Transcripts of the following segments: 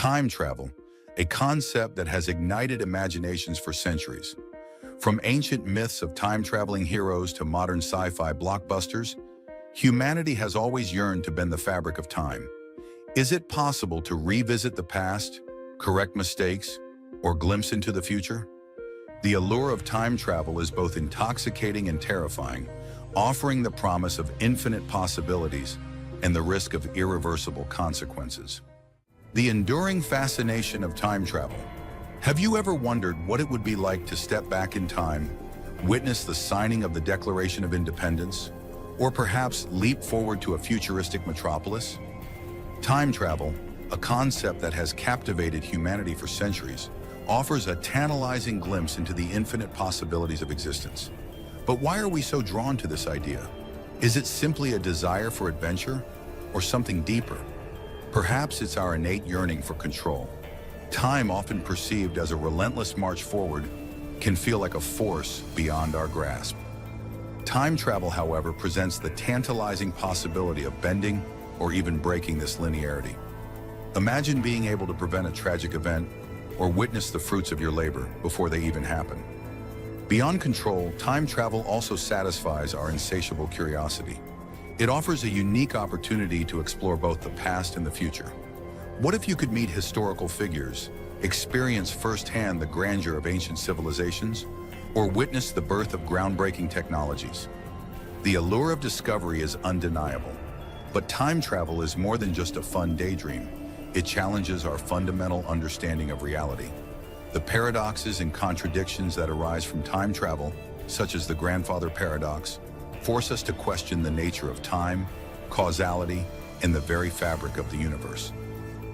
Time travel, a concept that has ignited imaginations for centuries. From ancient myths of time-traveling heroes to modern sci-fi blockbusters, humanity has always yearned to bend the fabric of time. Is it possible to revisit the past, correct mistakes, or glimpse into the future? The allure of time travel is both intoxicating and terrifying, offering the promise of infinite possibilities and the risk of irreversible consequences. The enduring fascination of time travel. Have you ever wondered what it would be like to step back in time, witness the signing of the Declaration of Independence, or perhaps leap forward to a futuristic metropolis? Time travel, a concept that has captivated humanity for centuries, offers a tantalizing glimpse into the infinite possibilities of existence. But why are we so drawn to this idea? Is it simply a desire for adventure, or something deeper? Perhaps it's our innate yearning for control. Time, often perceived as a relentless march forward, can feel like a force beyond our grasp. Time travel, however, presents the tantalizing possibility of bending or even breaking this linearity. Imagine being able to prevent a tragic event or witness the fruits of your labor before they even happen. Beyond control, time travel also satisfies our insatiable curiosity. It offers a unique opportunity to explore both the past and the future. What if you could meet historical figures, experience firsthand the grandeur of ancient civilizations, or witness the birth of groundbreaking technologies? The allure of discovery is undeniable, but time travel is more than just a fun daydream. It challenges our fundamental understanding of reality. The paradoxes and contradictions that arise from time travel, such as the grandfather paradox, force us to question the nature of time, causality, and the very fabric of the universe.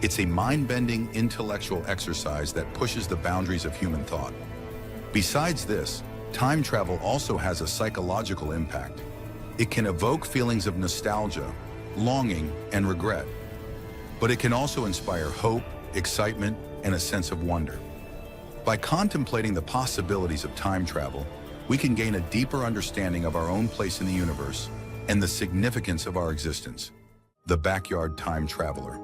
It's a mind-bending intellectual exercise that pushes the boundaries of human thought. Besides this, time travel also has a psychological impact. It can evoke feelings of nostalgia, longing, and regret. But it can also inspire hope, excitement, and a sense of wonder. By contemplating the possibilities of time travel, we can gain a deeper understanding of our own place in the universe and the significance of our existence. The Backyard Time Traveler.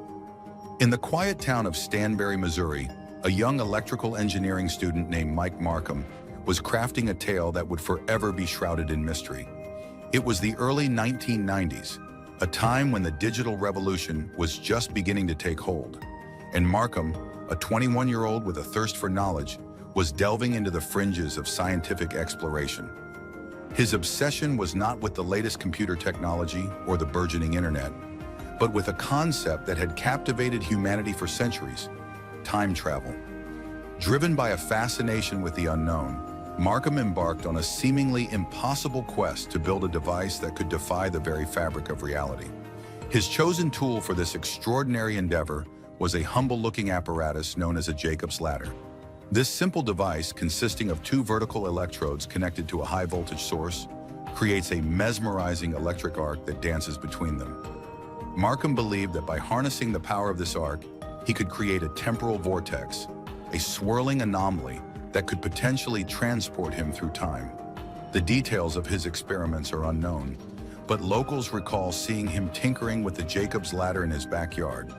In the quiet town of Stanberry, Missouri, a young electrical engineering student named Mike Markham was crafting a tale that would forever be shrouded in mystery. It was the early 1990s, a time when the digital revolution was just beginning to take hold, and Markham, a 21-year-old with a thirst for knowledge, was delving into the fringes of scientific exploration. His obsession was not with the latest computer technology or the burgeoning internet, but with a concept that had captivated humanity for centuries: time travel. Driven by a fascination with the unknown, Markham embarked on a seemingly impossible quest to build a device that could defy the very fabric of reality. His chosen tool for this extraordinary endeavor was a humble-looking apparatus known as a Jacob's ladder. This simple device, consisting of two vertical electrodes connected to a high-voltage source, creates a mesmerizing electric arc that dances between them. Markham believed that by harnessing the power of this arc, he could create a temporal vortex, a swirling anomaly that could potentially transport him through time. The details of his experiments are unknown, but locals recall seeing him tinkering with the Jacob's ladder in his backyard,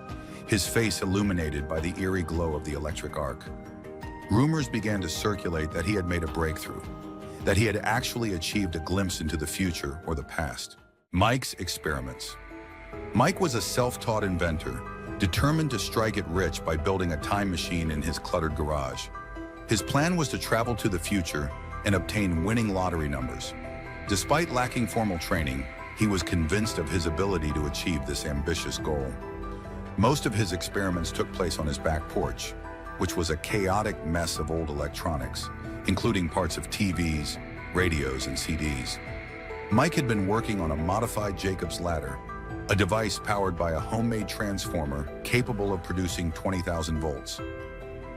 his face illuminated by the eerie glow of the electric arc. Rumors began to circulate that he had made a breakthrough, that he had actually achieved a glimpse into the future or the past. Mike's experiments. Mike was a self-taught inventor, determined to strike it rich by building a time machine in his cluttered garage. His plan was to travel to the future and obtain winning lottery numbers. Despite lacking formal training, he was convinced of his ability to achieve this ambitious goal. Most of his experiments took place on his back porch, which was a chaotic mess of old electronics, including parts of TVs, radios, and CDs. Mike had been working on a modified Jacob's ladder, a device powered by a homemade transformer capable of producing 20,000 volts.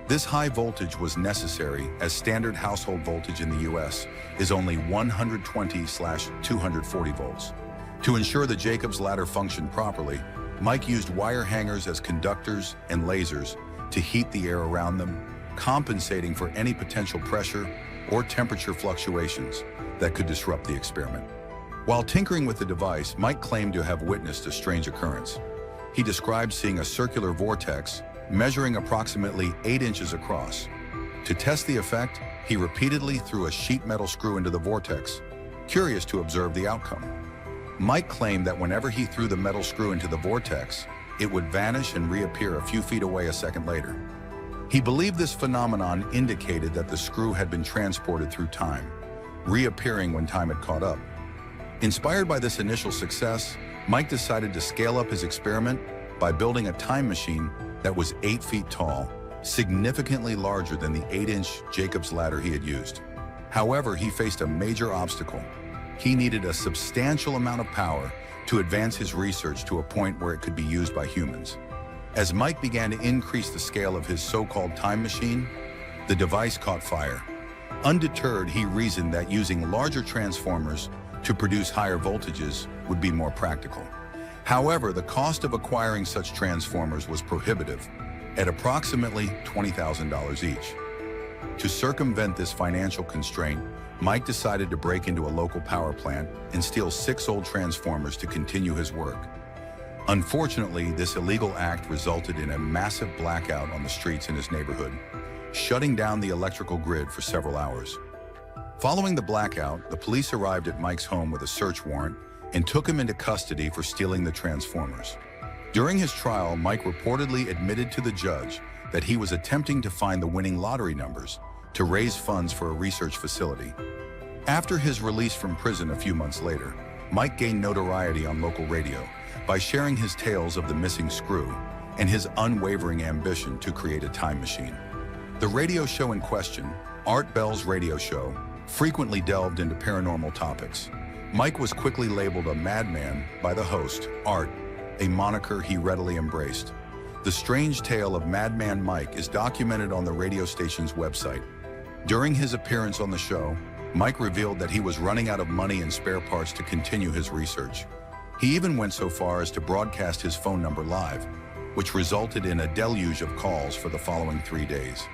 This high voltage was necessary as standard household voltage in the US is only 120/240 volts. To ensure the Jacob's ladder functioned properly, Mike used wire hangers as conductors and lasers to heat the air around them, compensating for any potential pressure or temperature fluctuations that could disrupt the experiment. While tinkering with the device, Mike claimed to have witnessed a strange occurrence. He described seeing a circular vortex measuring approximately 8 inches across. To test the effect, he repeatedly threw a sheet metal screw into the vortex, curious to observe the outcome. Mike claimed that whenever he threw the metal screw into the vortex, it would vanish and reappear a few feet away a second later. He believed this phenomenon indicated that the screw had been transported through time, reappearing when time had caught up. Inspired by this initial success, Mike decided to scale up his experiment by building a time machine that was 8 feet tall, significantly larger than the 8-inch Jacob's ladder he had used. However, he faced a major obstacle. He needed a substantial amount of power to advance his research to a point where it could be used by humans. As Mike began to increase the scale of his so-called time machine, the device caught fire. Undeterred, he reasoned that using larger transformers to produce higher voltages would be more practical. However, the cost of acquiring such transformers was prohibitive, at approximately $20,000 each. To circumvent this financial constraint, Mike decided to break into a local power plant and steal 6 old transformers to continue his work. Unfortunately, this illegal act resulted in a massive blackout on the streets in his neighborhood, shutting down the electrical grid for several hours. Following the blackout, the police arrived at Mike's home with a search warrant and took him into custody for stealing the transformers. During his trial, Mike reportedly admitted to the judge that he was attempting to find the winning lottery numbers to raise funds for a research facility. After his release from prison a few months later, Mike gained notoriety on local radio by sharing his tales of the missing screw and his unwavering ambition to create a time machine. The radio show in question, Art Bell's radio show, frequently delved into paranormal topics. Mike was quickly labeled a madman by the host, Art, a moniker he readily embraced. The strange tale of Madman Mike is documented on the radio station's website. During his appearance on the show, Mike revealed that he was running out of money and spare parts to continue his research. He even went so far as to broadcast his phone number live, which resulted in a deluge of calls for the following 3 days.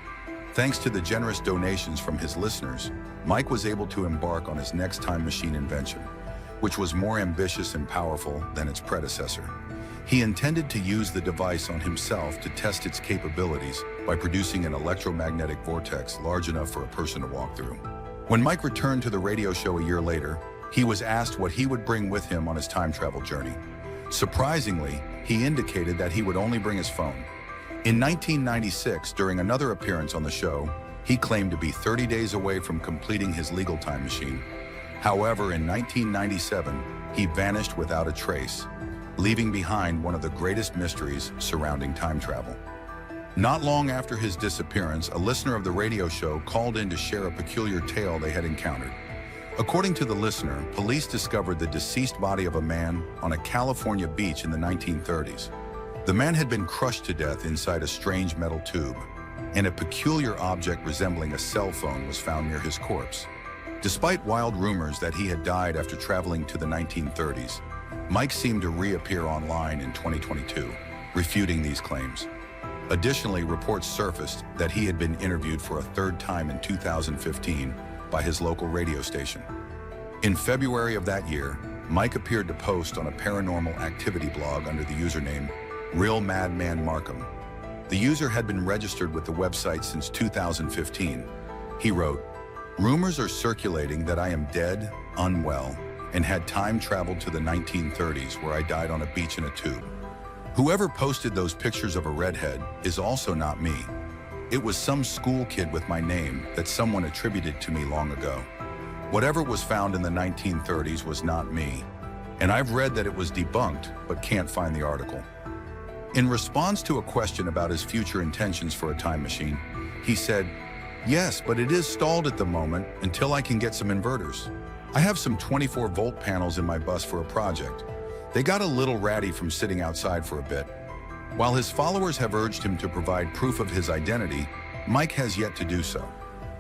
Thanks to the generous donations from his listeners, Mike was able to embark on his next time machine invention, which was more ambitious and powerful than its predecessor. He intended to use the device on himself to test its capabilities by producing an electromagnetic vortex large enough for a person to walk through. When Mike returned to the radio show a year later, he was asked what he would bring with him on his time travel journey. Surprisingly, he indicated that he would only bring his phone. In 1996, during another appearance on the show, he claimed to be 30 days away from completing his legal time machine. However, in 1997, he vanished without a trace, leaving behind one of the greatest mysteries surrounding time travel. Not long after his disappearance, a listener of the radio show called in to share a peculiar tale they had encountered. According to the listener, police discovered the deceased body of a man on a California beach in the 1930s. The man had been crushed to death inside a strange metal tube, and a peculiar object resembling a cell phone was found near his corpse. Despite wild rumors that he had died after traveling to the 1930s, Mike seemed to reappear online in 2022, refuting these claims. Additionally, reports surfaced that he had been interviewed for a 3rd time in 2015 by his local radio station. In February of that year, Mike appeared to post on a paranormal activity blog under the username Real Madman Markham. The user had been registered with the website since 2015. He wrote, "Rumors are circulating that I am dead, unwell, and had time traveled to the 1930s where I died on a beach in a tube. Whoever posted those pictures of a redhead is also not me. It was some school kid with my name that someone attributed to me long ago. Whatever was found in the 1930s was not me, and I've read that it was debunked but can't find the article." In response to a question about his future intentions for a time machine, he said, "Yes, but it is stalled at the moment until I can get some inverters. I have some 24-volt panels in my bus for a project. They got a little ratty from sitting outside for a bit." While his followers have urged him to provide proof of his identity, Mike has yet to do so.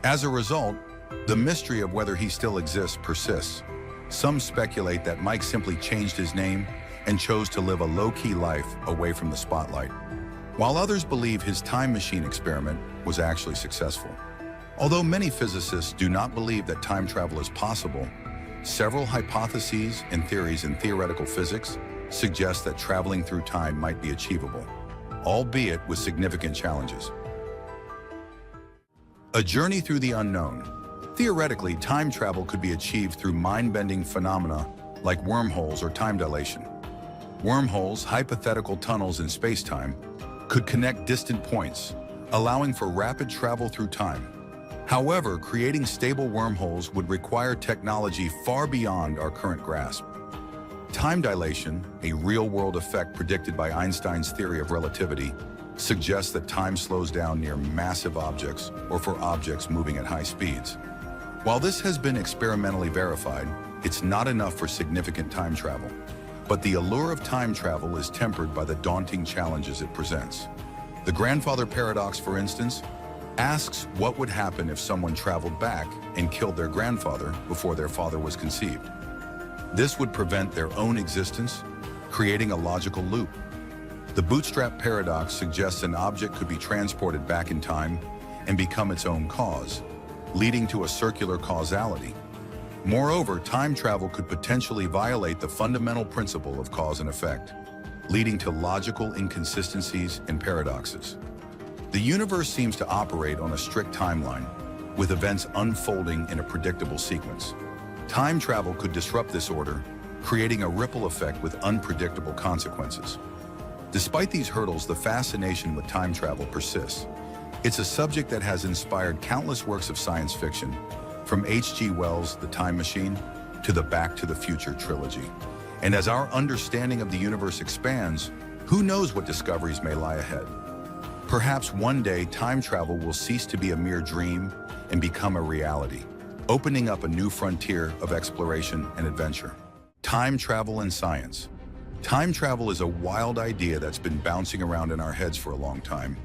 As a result, the mystery of whether he still exists persists. Some speculate that Mike simply changed his name and chose to live a low-key life away from the spotlight, while others believe his time machine experiment was actually successful. Although many physicists do not believe that time travel is possible, several hypotheses and theories in theoretical physics suggest that traveling through time might be achievable. albeit with significant challenges. A journey through the unknown. Theoretically, time travel could be achieved through mind-bending phenomena like wormholes or time dilation. Wormholes, hypothetical tunnels in space-time, could connect distant points, allowing for rapid travel through time. However, creating stable wormholes would require technology far beyond our current grasp. Time dilation, a real-world effect predicted by Einstein's theory of relativity, suggests that time slows down near massive objects or for objects moving at high speeds. While this has been experimentally verified, it's not enough for significant time travel. But the allure of time travel is tempered by the daunting challenges it presents. The grandfather paradox, for instance, asks what would happen if someone traveled back and killed their grandfather before their father was conceived. This would prevent their own existence, creating a logical loop. The bootstrap paradox suggests an object could be transported back in time and become its own cause, leading to a circular causality. Moreover, time travel could potentially violate the fundamental principle of cause and effect, leading to logical inconsistencies and paradoxes. The universe seems to operate on a strict timeline, with events unfolding in a predictable sequence. Time travel could disrupt this order, creating a ripple effect with unpredictable consequences. Despite these hurdles, the fascination with time travel persists. It's a subject that has inspired countless works of science fiction, from H.G. Wells' The Time Machine to the Back to the Future trilogy. And as our understanding of the universe expands, who knows what discoveries may lie ahead? Perhaps one day time travel will cease to be a mere dream and become a reality, opening up a new frontier of exploration and adventure. Time travel and science. Time travel is a wild idea that's been bouncing around in our heads for a long time.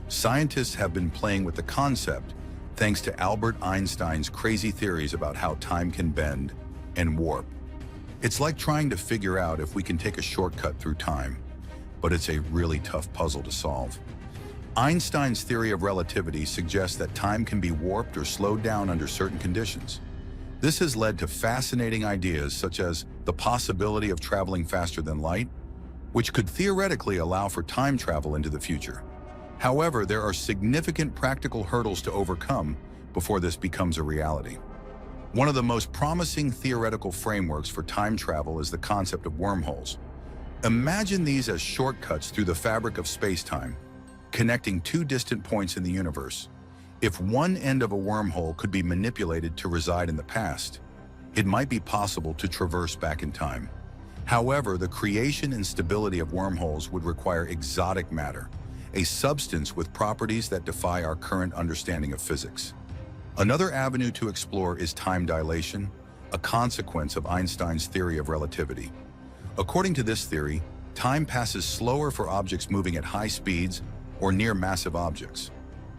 Scientists have been playing with the concept thanks to Albert Einstein's crazy theories about how time can bend and warp. It's like trying to figure out if we can take a shortcut through time, but it's a really tough puzzle to solve. Einstein's theory of relativity suggests that time can be warped or slowed down under certain conditions. This has led to fascinating ideas such as the possibility of traveling faster than light, which could theoretically allow for time travel into the future. However, there are significant practical hurdles to overcome before this becomes a reality. One of the most promising theoretical frameworks for time travel is the concept of wormholes. Imagine these as shortcuts through the fabric of space-time, connecting two distant points in the universe. If one end of a wormhole could be manipulated to reside in the past, it might be possible to traverse back in time. However, the creation and stability of wormholes would require exotic matter, a substance with properties that defy our current understanding of physics. Another avenue to explore is time dilation, a consequence of Einstein's theory of relativity. According to this theory, time passes slower for objects moving at high speeds or near massive objects.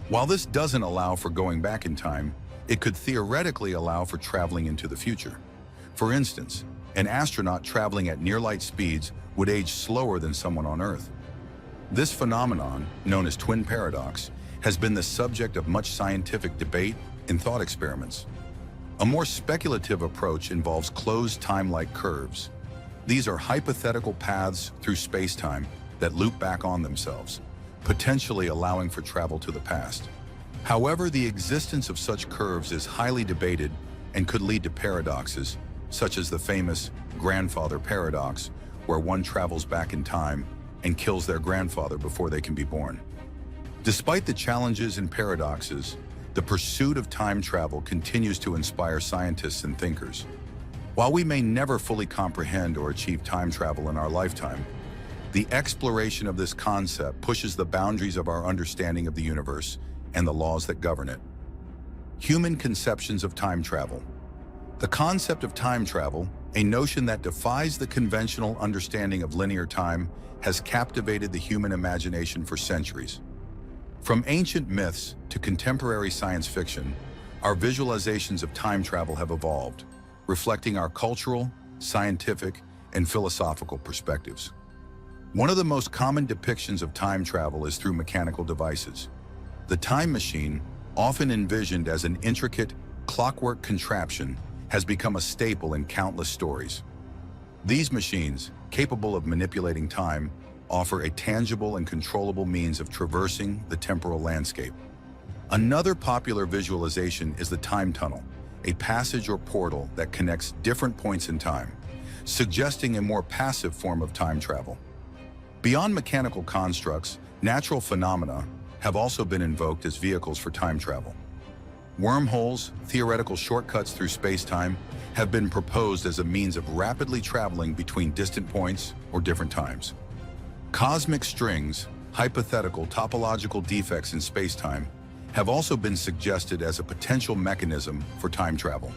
While this doesn't allow for going back in time, it could theoretically allow for traveling into the future. For instance, an astronaut traveling at near-light speeds would age slower than someone on Earth. This phenomenon, known as twin paradox, has been the subject of much scientific debate and thought experiments. A more speculative approach involves closed time-like curves. These are hypothetical paths through space-time that loop back on themselves, potentially allowing for travel to the past. However, the existence of such curves is highly debated and could lead to paradoxes, such as the famous grandfather paradox, where one travels back in time and kills their grandfather before they can be born. Despite the challenges and paradoxes, the pursuit of time travel continues to inspire scientists and thinkers. While we may never fully comprehend or achieve time travel in our lifetime, the exploration of this concept pushes the boundaries of our understanding of the universe and the laws that govern it. Human conceptions of time travel. The concept of time travel, a notion that defies the conventional understanding of linear time, has captivated the human imagination for centuries. From ancient myths to contemporary science fiction, our visualizations of time travel have evolved, reflecting our cultural, scientific, and philosophical perspectives. One of the most common depictions of time travel is through mechanical devices. The time machine, often envisioned as an intricate, clockwork contraption, has become a staple in countless stories. These machines, capable of manipulating time, offer a tangible and controllable means of traversing the temporal landscape. Another popular visualization is the time tunnel, a passage or portal that connects different points in time, suggesting a more passive form of time travel. Beyond mechanical constructs, natural phenomena have also been invoked as vehicles for time travel. Wormholes, theoretical shortcuts through space-time, have been proposed as a means of rapidly traveling between distant points or different times. Cosmic strings, hypothetical topological defects in space-time, have also been suggested as a potential mechanism for time travel.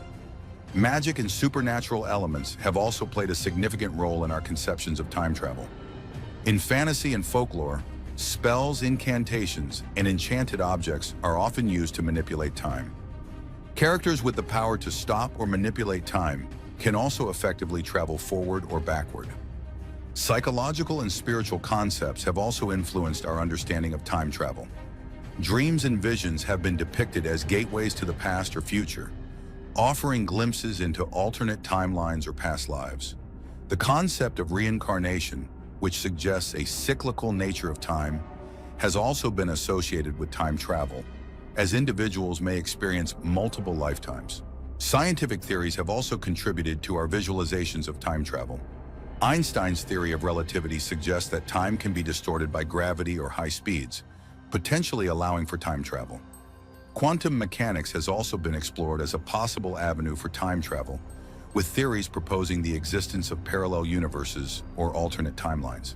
Magic and supernatural elements have also played a significant role in our conceptions of time travel. In fantasy and folklore, spells, incantations, and enchanted objects are often used to manipulate time. Characters with the power to stop or manipulate time can also effectively travel forward or backward. Psychological and spiritual concepts have also influenced our understanding of time travel. Dreams and visions have been depicted as gateways to the past or future, offering glimpses into alternate timelines or past lives. The concept of reincarnation, which suggests a cyclical nature of time, has also been associated with time travel, as individuals may experience multiple lifetimes. Scientific theories have also contributed to our visualizations of time travel. Einstein's theory of relativity suggests that time can be distorted by gravity or high speeds, potentially allowing for time travel. Quantum mechanics has also been explored as a possible avenue for time travel, with theories proposing the existence of parallel universes or alternate timelines.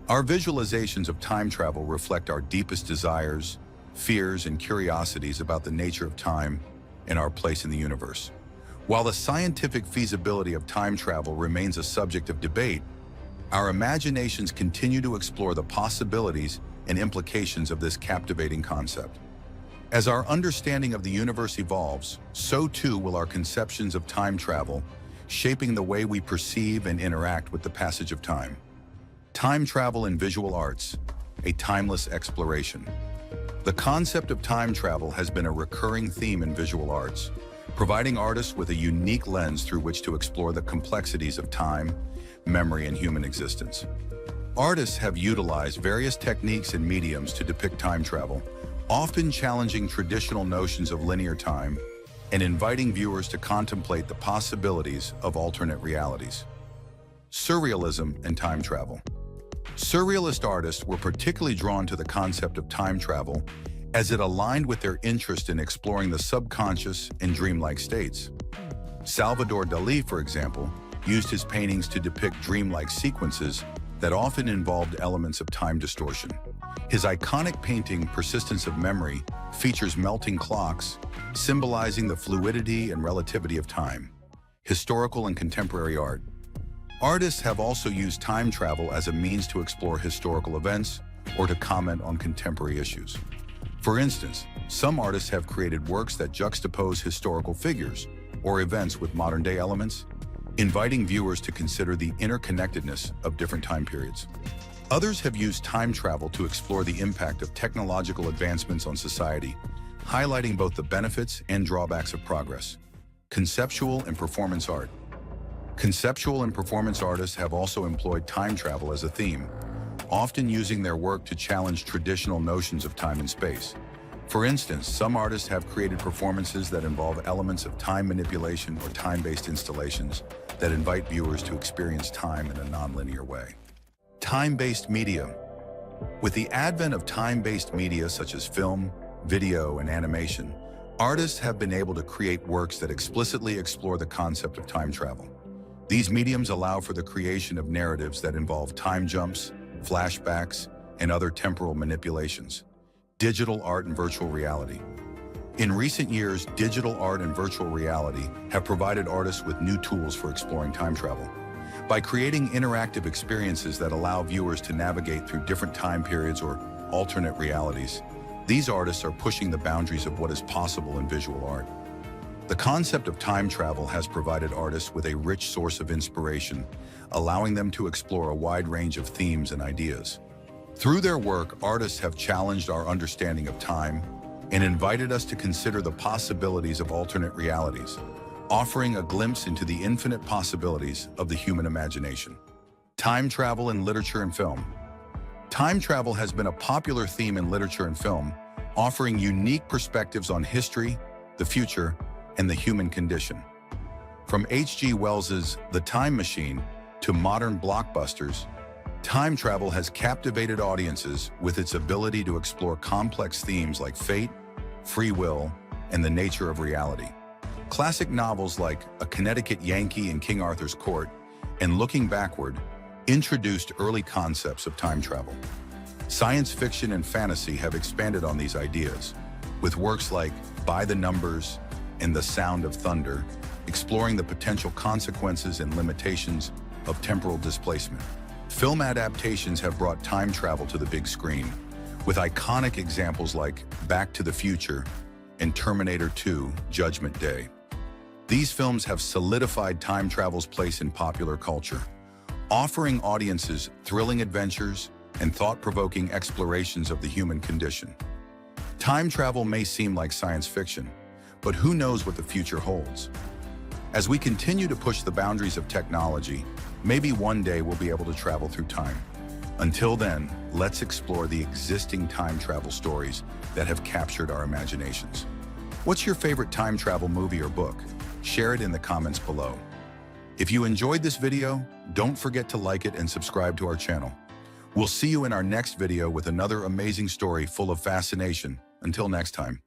Our visualizations of time travel reflect our deepest desires, fears, and curiosities about the nature of time and our place in the universe. While the scientific feasibility of time travel remains a subject of debate, our imaginations continue to explore the possibilities and implications of this captivating concept. As our understanding of the universe evolves, so too will our conceptions of time travel, shaping the way we perceive and interact with the passage of time. Time travel in visual arts, a timeless exploration. The concept of time travel has been a recurring theme in visual arts, providing artists with a unique lens through which to explore the complexities of time, memory, and human existence. Artists have utilized various techniques and mediums to depict time travel, often challenging traditional notions of linear time and inviting viewers to contemplate the possibilities of alternate realities. Surrealism and time travel. Surrealist artists were particularly drawn to the concept of time travel as it aligned with their interest in exploring the subconscious and dreamlike states. Salvador Dalí, for example, used his paintings to depict dreamlike sequences that often involved elements of time distortion. His iconic painting, Persistence of Memory, features melting clocks, symbolizing the fluidity and relativity of time. Historical and contemporary art. Artists have also used time travel as a means to explore historical events or to comment on contemporary issues. For instance, some artists have created works that juxtapose historical figures or events with modern-day elements, inviting viewers to consider the interconnectedness of different time periods. Others have used time travel to explore the impact of technological advancements on society, highlighting both the benefits and drawbacks of progress. Conceptual and performance art. Conceptual and performance artists have also employed time travel as a theme, often using their work to challenge traditional notions of time and space. For instance, some artists have created performances that involve elements of time manipulation or time-based installations that invite viewers to experience time in a non-linear way. Time-based media. With the advent of time-based media such as film, video, and animation, artists have been able to create works that explicitly explore the concept of time travel. These mediums allow for the creation of narratives that involve time jumps, flashbacks, and other temporal manipulations. Digital art and virtual reality. In recent years, digital art and virtual reality have provided artists with new tools for exploring time travel. By creating interactive experiences that allow viewers to navigate through different time periods or alternate realities, these artists are pushing the boundaries of what is possible in visual art. The concept of time travel has provided artists with a rich source of inspiration, allowing them to explore a wide range of themes and ideas. Through their work, artists have challenged our understanding of time and invited us to consider the possibilities of alternate realities, offering a glimpse into the infinite possibilities of the human imagination. Time travel in literature and film. Time travel has been a popular theme in literature and film, offering unique perspectives on history, the future, and the human condition. From H.G. Wells's The Time Machine to modern blockbusters, time travel has captivated audiences with its ability to explore complex themes like fate, free will, and the nature of reality. Classic novels like A Connecticut Yankee in King Arthur's Court and Looking Backward introduced early concepts of time travel. Science fiction and fantasy have expanded on these ideas, with works like By the Numbers and The Sound of Thunder exploring the potential consequences and limitations of temporal displacement. Film adaptations have brought time travel to the big screen, with iconic examples like Back to the Future and Terminator 2: Judgment Day. These films have solidified time travel's place in popular culture, offering audiences thrilling adventures and thought-provoking explorations of the human condition. Time travel may seem like science fiction, but who knows what the future holds? As we continue to push the boundaries of technology, maybe one day we'll be able to travel through time. Until then, let's explore the existing time travel stories that have captured our imaginations. What's your favorite time travel movie or book? Share it in the comments below. If you enjoyed this video, don't forget to like it and subscribe to our channel. We'll see you in our next video with another amazing story full of fascination. Until next time.